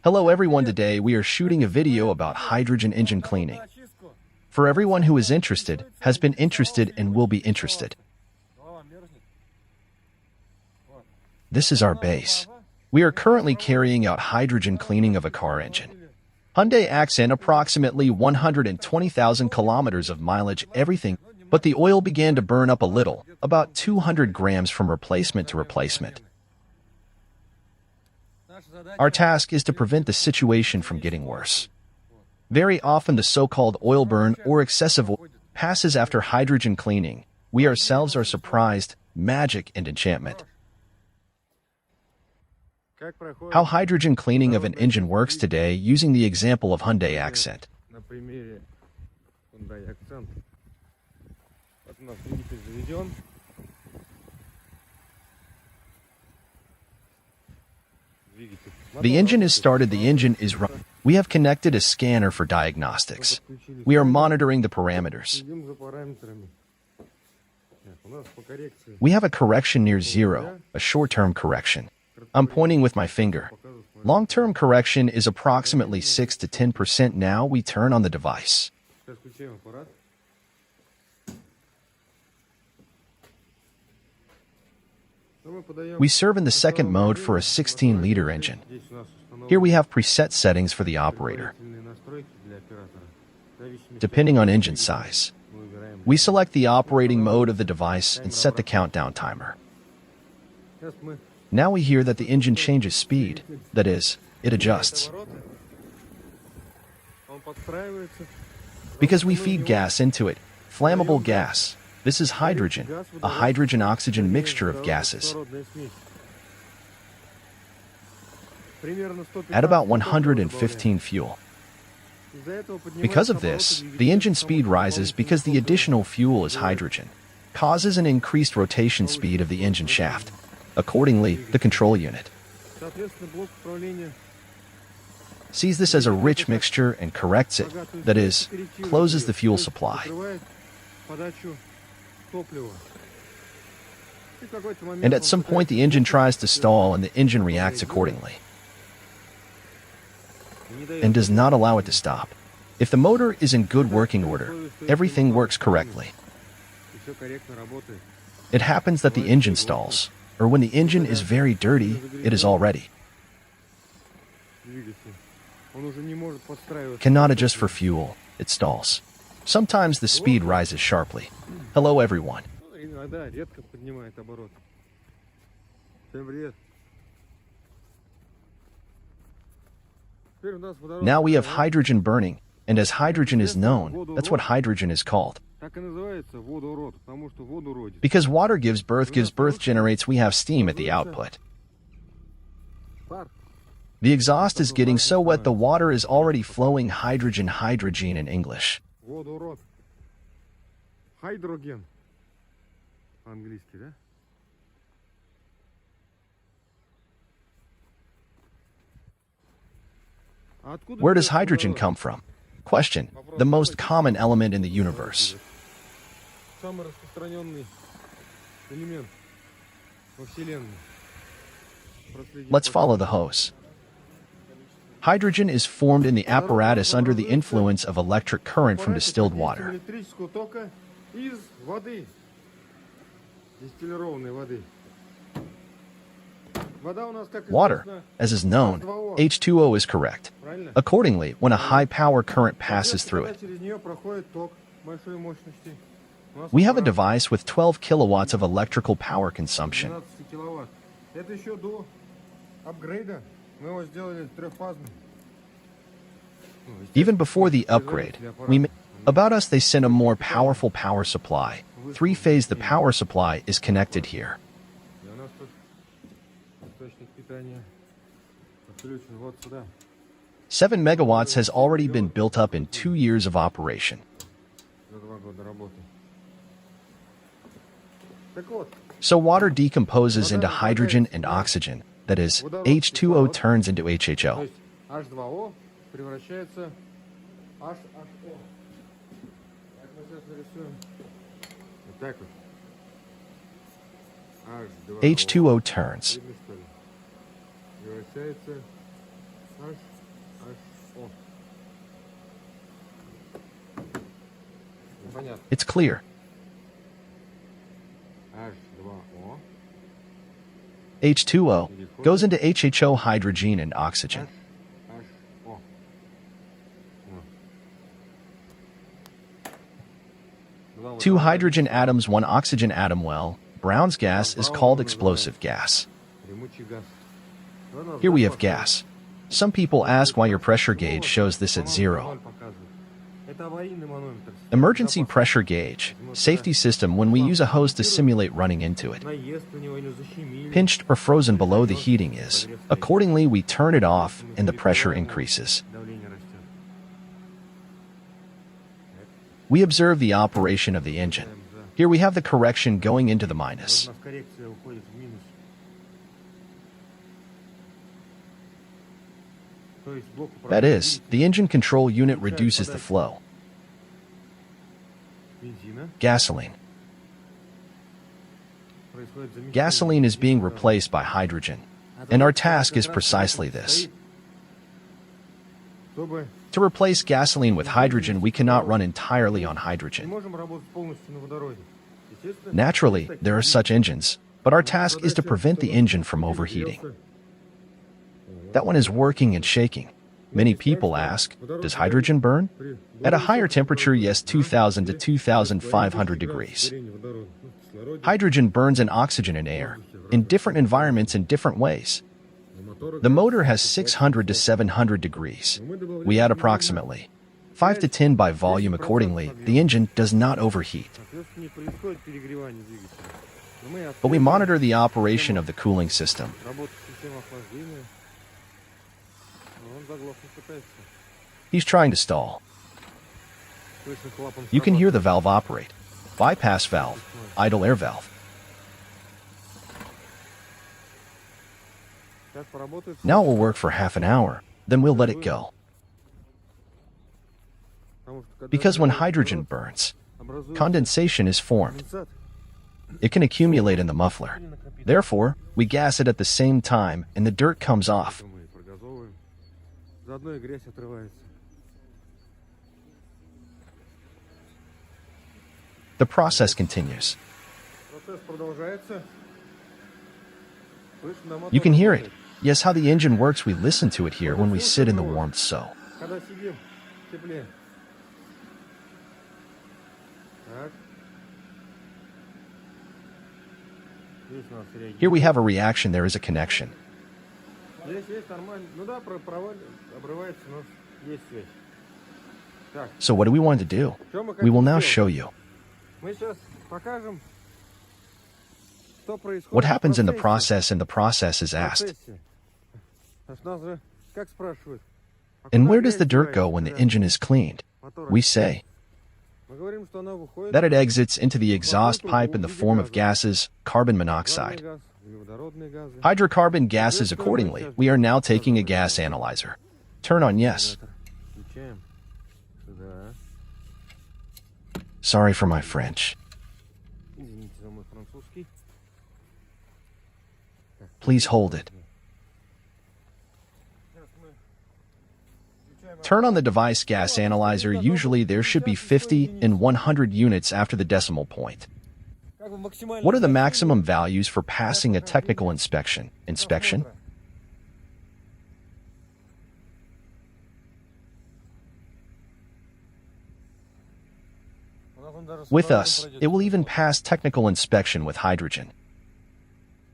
Hello everyone, today we are shooting a video about hydrogen engine cleaning. For everyone who is interested, has been interested and will be interested. This is our base. We are currently carrying out hydrogen cleaning of a car engine. Hyundai Accent approximately 120,000 kilometers of mileage, everything, but the oil began to burn up a little, about 200 grams from replacement to replacement. Our task is to prevent the situation from getting worse. Very often the so-called oil burn or excessive oil passes after hydrogen cleaning. We ourselves are surprised, magic and enchantment. How hydrogen cleaning of an engine works today using the example of Hyundai Accent. The engine is started, the engine is running. We have connected a scanner for diagnostics. We are monitoring the parameters. We have a correction near zero, a short-term correction. I'm pointing with my finger. Long-term correction is approximately 6 to 10%. Now we turn on the device. We serve in the second mode for a 16-liter engine. Here we have preset settings for the operator. Depending on engine size, we select the operating mode of the device and set the countdown timer. Now we hear that the engine changes speed, that is, it adjusts. Because we feed gas into it, flammable gas. This is hydrogen, a hydrogen-oxygen mixture of gases. At about 115 fuel. Because of this, the engine speed rises because the additional fuel is hydrogen, causes an increased rotation speed of the engine shaft. Accordingly, the control unit sees this as a rich mixture and corrects it, that is, closes the fuel supply. And at some point the engine tries to stall and the engine reacts accordingly and does not allow it to stop. If the motor is in good working order, everything works correctly. It happens that the engine stalls, or when the engine is very dirty, it is already cannot adjust for fuel, it stalls. Sometimes the speed rises sharply. Hello everyone. Now we have hydrogen burning, and as hydrogen is known, that's what hydrogen is called. Because water gives birth generates, we have steam at the output. The exhaust is getting so wet the water is already flowing hydrogen in English. Where does hydrogen come from? Question. The most common element in the universe. Let's follow the hose. Hydrogen is formed in the apparatus under the influence of electric current from distilled water. Water, as is known, H2O is correct. Accordingly, when a high power current passes through it, we have a device with 12 kilowatts of electrical power consumption. Even before the upgrade, about us they sent a more powerful power supply. Three-phase the power supply is connected here. 7 megawatts has already been built up in 2 years of operation. So water decomposes into hydrogen and oxygen, that is, H2O turns into HHO. H2O turns HHO. Непонятно. It's clear. H2O. H2O goes into HHO hydrogen and oxygen. HHO. Two hydrogen atoms, one oxygen atom. Well, Brown's gas is called explosive gas. Дремучий газ. Here we have gas. Some people ask why your pressure gauge shows this at 0. Это аварийный манометр. Emergency pressure gauge, safety system when we use a hose to simulate running into it. Наезд на него или защемили. Pinched or frozen below the heating is. Accordingly, we turn it off and the pressure increases. Давление растет. We observe the operation of the engine. Here we have the correction going into the minus. У нас коррекция уходит в минус. То есть блок That is, the engine control unit reduces the flow. бензина Gasoline. происходит замещение. Gasoline is being replaced by hydrogen, and our task is precisely this. Чтобы To replace gasoline with hydrogen, we cannot run entirely on не hydrogen. можем работать полностью на водороде. Естественно, Naturally, there are such engines, but our task is to prevent the engine from overheating. That one is working and shaking. Many people ask, does hydrogen burn? At a higher temperature, yes, 2000 to 2500 degrees. Hydrogen burns in oxygen and air, in different environments in different ways. The motor has 600 to 700 degrees. We add approximately 5 to 10 by volume accordingly. The engine does not overheat. соответственно, не происходит перегревание двигателя. Но мы But we monitor the operation of the cooling system. работу системы охлаждения. Но он заглохнуть пытается. He's trying to stall. Слышно, клапан You can hear the срабатывает. valve operate. Bypass valve, idle air valve. Сейчас поработает. Now it will work for half an hour, then we'll let it go. Потому что когда Because when образуется hydrogen burns, образуется condensation is formed. конденсат, It can accumulate in the muffler. Therefore, we gas it at the same time and the dirt comes off. мы прогазовываем. Заодно и грязь отрывается. The process continues. Процесс продолжается. Слышно, мотор You can hear it. работает. Yes, how the engine works, we listen to it here when we sit in the warmth so. Когда сидим в тепле. Так. Здесь у нас реагирует. Here we have a reaction, there is a connection. Есть нормально. Ну да, обрывается, но есть связь. Так, So what do we want to do? что мы We will хотим now сделать? show you. Мы сейчас покажем, что происходит What в happens in the процессе. process, and the process is В asked. процессе. Нас же как спрашивают? А And куда where does the грязь dirt go девается, when the когда engine is cleaned? мотор We очищается? say Мы говорим, что она выходит that it exits into the exhaust pipe in the form of gases, carbon в monoxide, газ, углеводородные газы. hydrocarbon gases. Accordingly, we are now taking a gas analyzer. Turn on yes. Включаем сюда. Sorry for my French. Извините за мой французский. Please hold it. Сейчас мы включаем Turn on the device gas analyzer. Usually there should be 50 and 100 units after the decimal point. как бы максимально What are the maximum values for passing a technical inspection? Inspection? У нас он даже с With водородом us, пройдет. it will even pass technical inspection with hydrogen.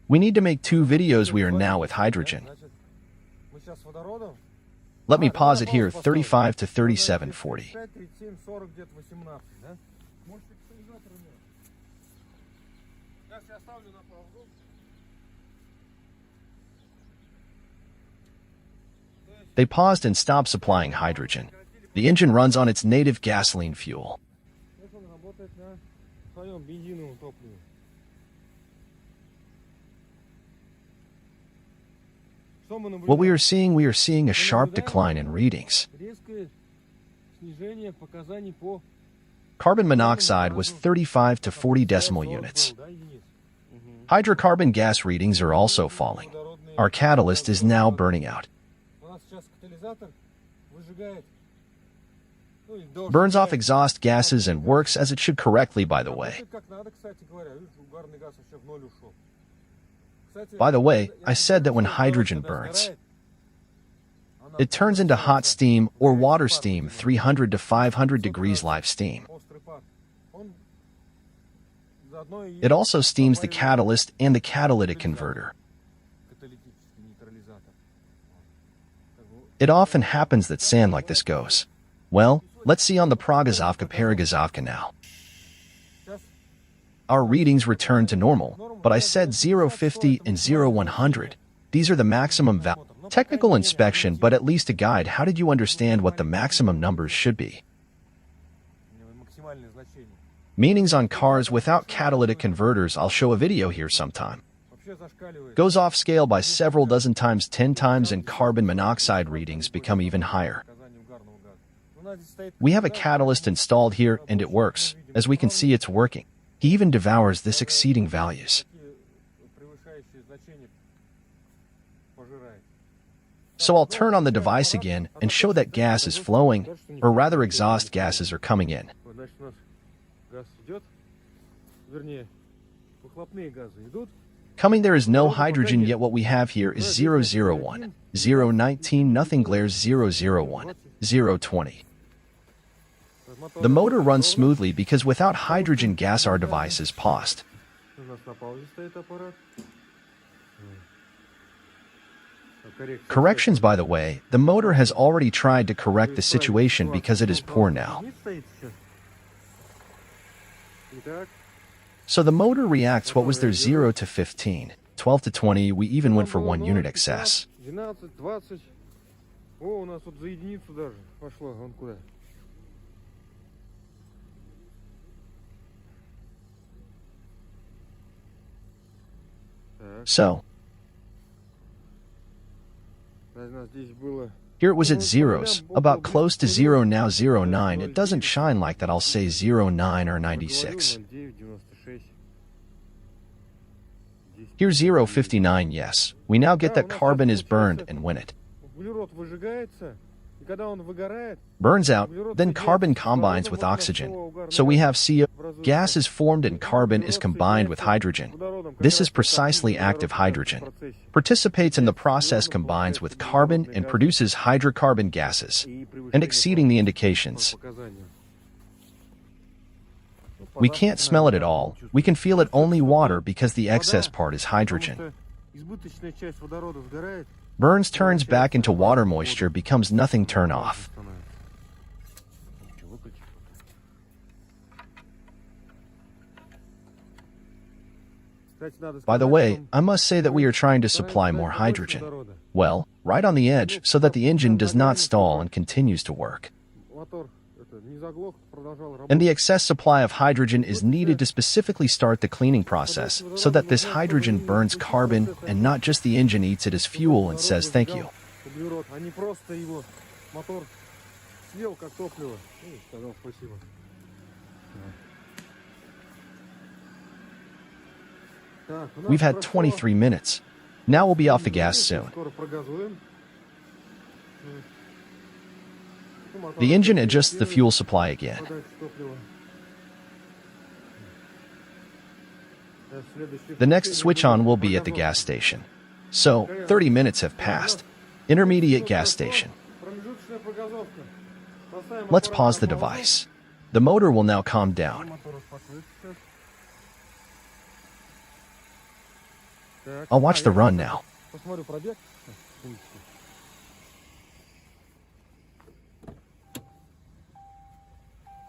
We need to make 2 videos. We are now with hydrogen. Значит, мы сейчас с водородом. Let me pause it here, 35 to 3740. 35, 37, 40, где-то 18, да? Может, экстрагатор нет. Сейчас я ставлю на паузу. They paused and stopped supplying hydrogen. The engine runs on its native gasoline fuel. Сейчас он работает на своем бензиновом топливе. Что мы What we наблюдаем? are seeing a sharp decline in readings. Резкое снижение показаний по Carbon monoxide was 35 to 40 decimal units. Hydrocarbon gas readings are also falling. Our catalyst is now burning out. У нас сейчас катализатор выжигает. Ну, или должен Burns off выжигать. exhaust gases and works as it should correctly, by the way. Работает как надо, кстати говоря. Видишь, угарный газ вообще в ноль ушел. Кстати, By the way, I я said that when когда hydrogen сгорает, burns, она it turns into hot steam or water пар steam, выделяет. 300 to 500 degrees live steam. Острый пар. Он заодно и It also steams the добавит catalyst and the catalytic converter. каталитический нейтрализатор. Как бы It often happens that sand like this goes. Well, let's see on the Progazovka Paragazovka now. сейчас Our readings returned to normal, but I said 050 and 0100. These are the maximum values. Technical inspection, but at least a guide. How did you understand what the maximum numbers should be? максимальное значение. Meanings on cars without catalytic converters. I'll show a video here sometime. Вообще зашкаливает. Goes off scale by several dozen times, 10 times, and carbon monoxide readings become even higher. Показания угарного газа. У нас здесь стоит We have a катализатор. catalyst installed here, and it works. As we can see, it's working. He even devours this exceeding values. Такие превышающие значения пожирает. So I'll turn on the device again and show that gas is flowing, or rather exhaust gases are coming in. Вот, значит, у нас газ идет. Вернее, выхлопные газы идут. Coming there is no hydrogen, yet what we have here is 001, 019, nothing glares, 001, 020. The motor runs smoothly because without hydrogen gas our device is paused. У нас на паузе стоит аппарат. Коррекция. Corrections, by the way, the motor has already tried to correct the situation because it is poor now. Вниз стоит сейчас. Итак, So the motor reacts. What was there? 0 to 15, 12 to 20, we even went for 1 unit excess. 12, 20. О, у нас тут за единицу даже пошло. Вон куда. Так, So, у нас здесь было here it was at zeros, about close to 0 now, 09. It doesn't shine like that, I'll say 09 or 96. 09, 96. Here 059, yes. We now get that carbon is burned and when it Углерод выжигается, и когда он выгорает, burns out, then carbon combines with oxygen. So we have CO. Gas is formed and carbon is combined with hydrogen. This is precisely active hydrogen. Participates in the process, combines with carbon and produces hydrocarbon gases, and exceeding the indications. We can't smell it at all. We can feel it only water because the excess part is hydrogen. избыточная часть водорода сгорает. Burns turns back into water, moisture becomes nothing, turn off. By the way, I must say that we are trying to supply more hydrogen. Well, right on the edge so that the engine does not stall and continues to work. Мотор не заглох, продолжал работать. And the excess supply of hydrogen is needed to specifically start the cleaning process so that this hydrogen burns carbon and not just the engine eats it as fuel and says thank you. Углерод, а не просто его мотор съел как топливо. Ну, сказал спасибо. Так, у нас We've had прошло- 23 minutes. Now we'll be off the gas soon. Скоро прогазуем. Ну, мотор The engine adjusts the fuel supply again. подачу топлива. Да, следующий- The next switch on will be at the gas station. So, 30 minutes have passed. Intermediate gas station. Промежуточная прогазовка. Поставим Let's аппарат pause the на паузу. device. The motor will now calm down. Мотор успокоится сейчас. Так, I'll watch the я run now. посмотрю пробег. Секундочку.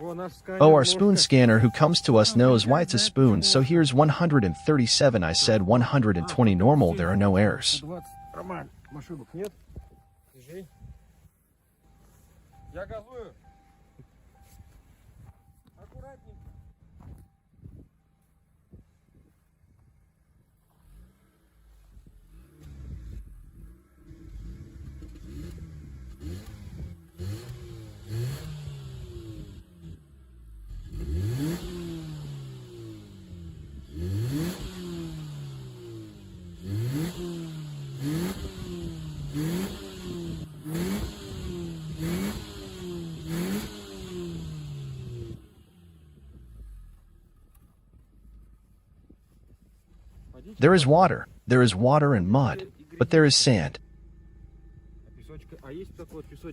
О, наш сканер Oh, our spoon ложка. scanner who comes to us knows why it's a spoon, so here's 137. I said 120 normal, there are no errors. 20. Роман, ошибок нет? Езжай. Я газую. Аккуратненько. There is water and mud, but there is sand.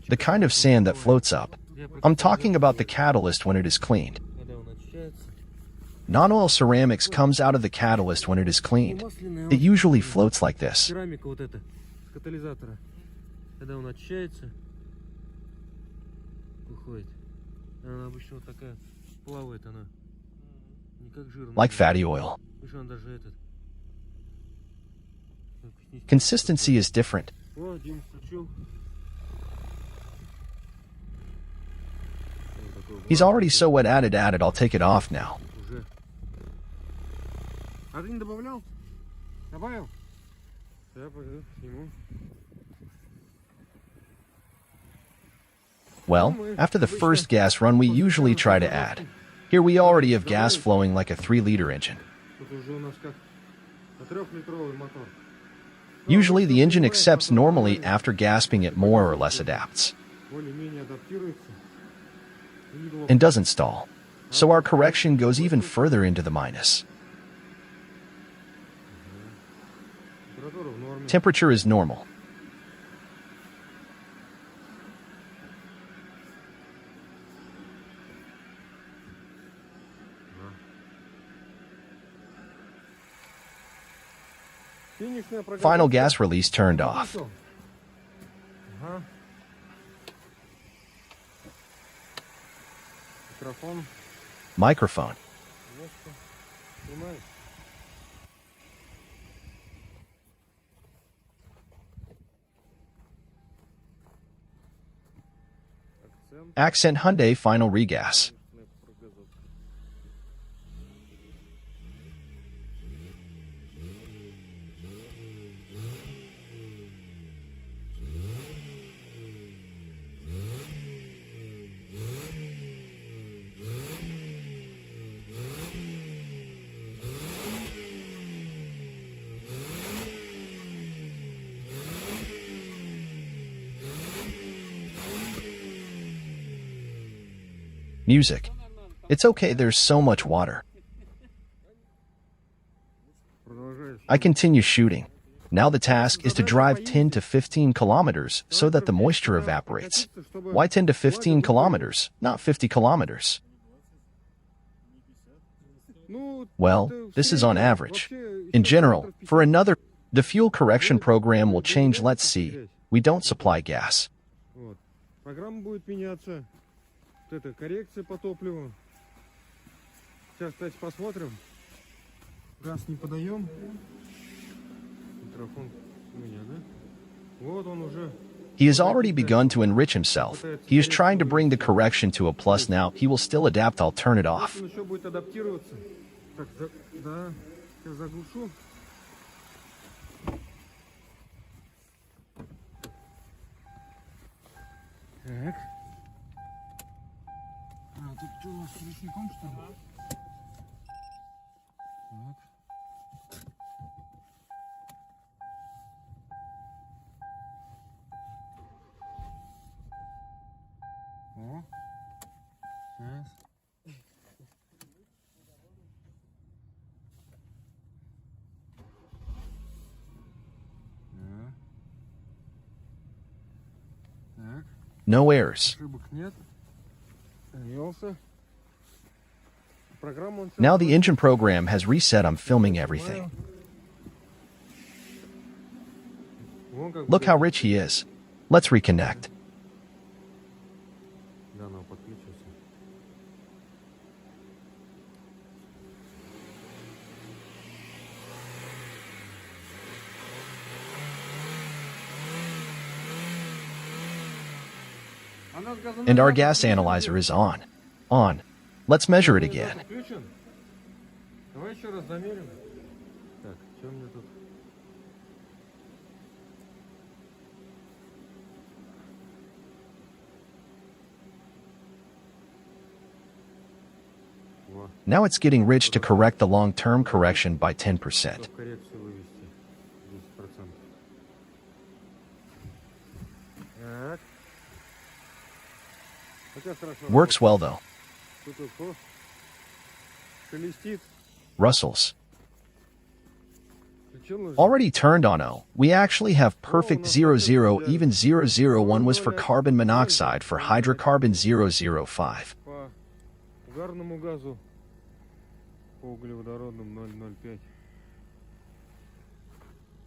The kind of sand that floats up. I'm talking about the catalyst when it is cleaned. Non-oil ceramics comes out of the catalyst when it is cleaned. It usually floats like this. Like fatty oil. Consistency is different. He's already so wet at it, I'll take it off now. Well, after the first gas run we usually try to add. Here we already have gas flowing like a 3-liter engine. Usually the engine accepts normally after gasping it more or less adapts. And doesn't stall. So our correction goes even further into the minus. Temperature is normal. Final gas release turned off. Microphone. Accent Hyundai final regas. Music. It's okay, there's so much water. I continue shooting. Now the task is to drive 10 to 15 kilometers so that the moisture evaporates. Why 10 to 15 kilometers, not 50 kilometers? Well, this is on average. In general, for another, the fuel correction program will change. Let's see. We don't supply gas. Это коррекция по топливу. Сейчас, кстати, посмотрим. Газ не подаем. Микрофон у меня, да? Вот он уже. He has already begun to enrich himself. He is trying to bring the correction to a plus now. He will still adapt. I'll turn it off. Он еще будет адаптироваться. Так, да, сейчас заглушу. Так. Тут что у вас с ручником, что ли? Так. О, сейчас. Да. Так. No errors. Ошибок нет. Now the engine program has reset. I'm filming everything. Look how rich he is. Let's reconnect. And our gas analyzer is on. On. Let's measure it again. Давай еще раз замерим. Так, что у меня тут? Now it's getting rich to correct the long-term correction by 10%. Works well though. Rustles. Already turned on O. We actually have perfect 00, even 001 was for carbon monoxide for hydrocarbon 005. По угарному газу, по углеводородным 0,05.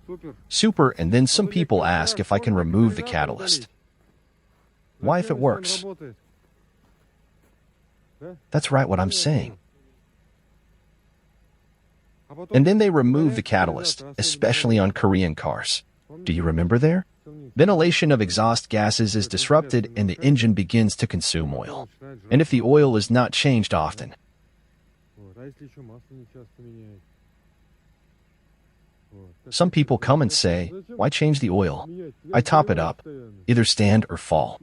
Супер. Super, and then some people ask if I can remove the catalyst. Why if it works? That's right what I'm saying. And then they remove the catalyst, especially on Korean cars. Do you remember there? Ventilation of exhaust gases is disrupted and the engine begins to consume oil. And if the oil is not changed often, some people come and say, why change the oil? I top it up, either stand or fall.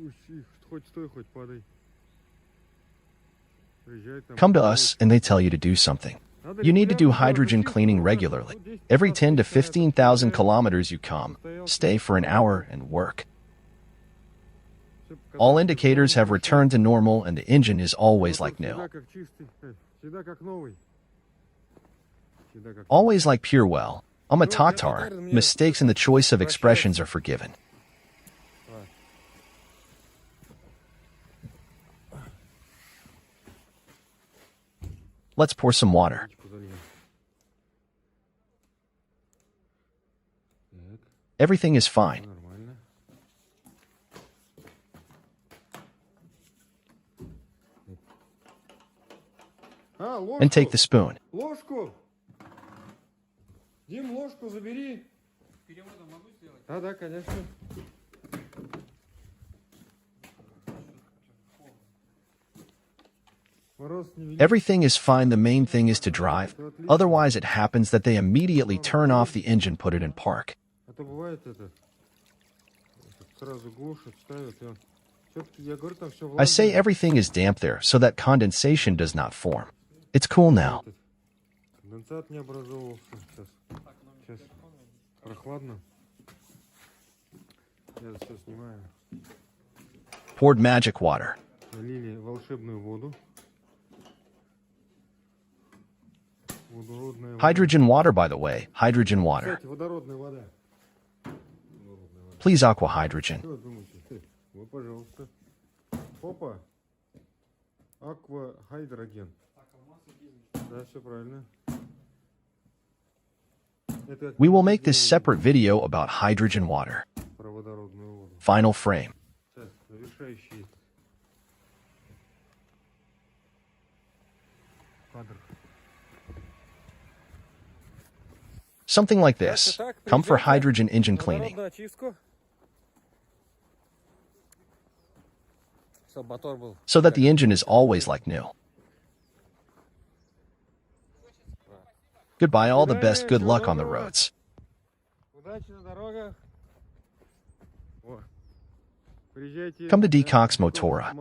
Come to us and they tell you to do something. You need to do hydrogen cleaning regularly. Every 10 to 15,000 kilometers you come, stay for an hour and work. All indicators have returned to normal and the engine is always like new. Always like pure well. I'm a Tatar. Mistakes in the choice of expressions are forgiven. Let's pour some water. Everything is fine. And take the spoon. Ложку. Дим, ложку забери. Да, конечно. Everything is fine, the main thing is to drive. Otherwise it happens that they immediately turn off the engine, put it in park. I say everything is damp there so that condensation does not form. It's cool now. Poured magic water. Hydrogen water, by the way, hydrogen water. Please aqua hydrogen. We will make this separate video about hydrogen water. Final frame. Something like this. Come for hydrogen engine cleaning. So that the engine is always like new. Goodbye, all the best, good luck on the roads. Come to Decox Motora.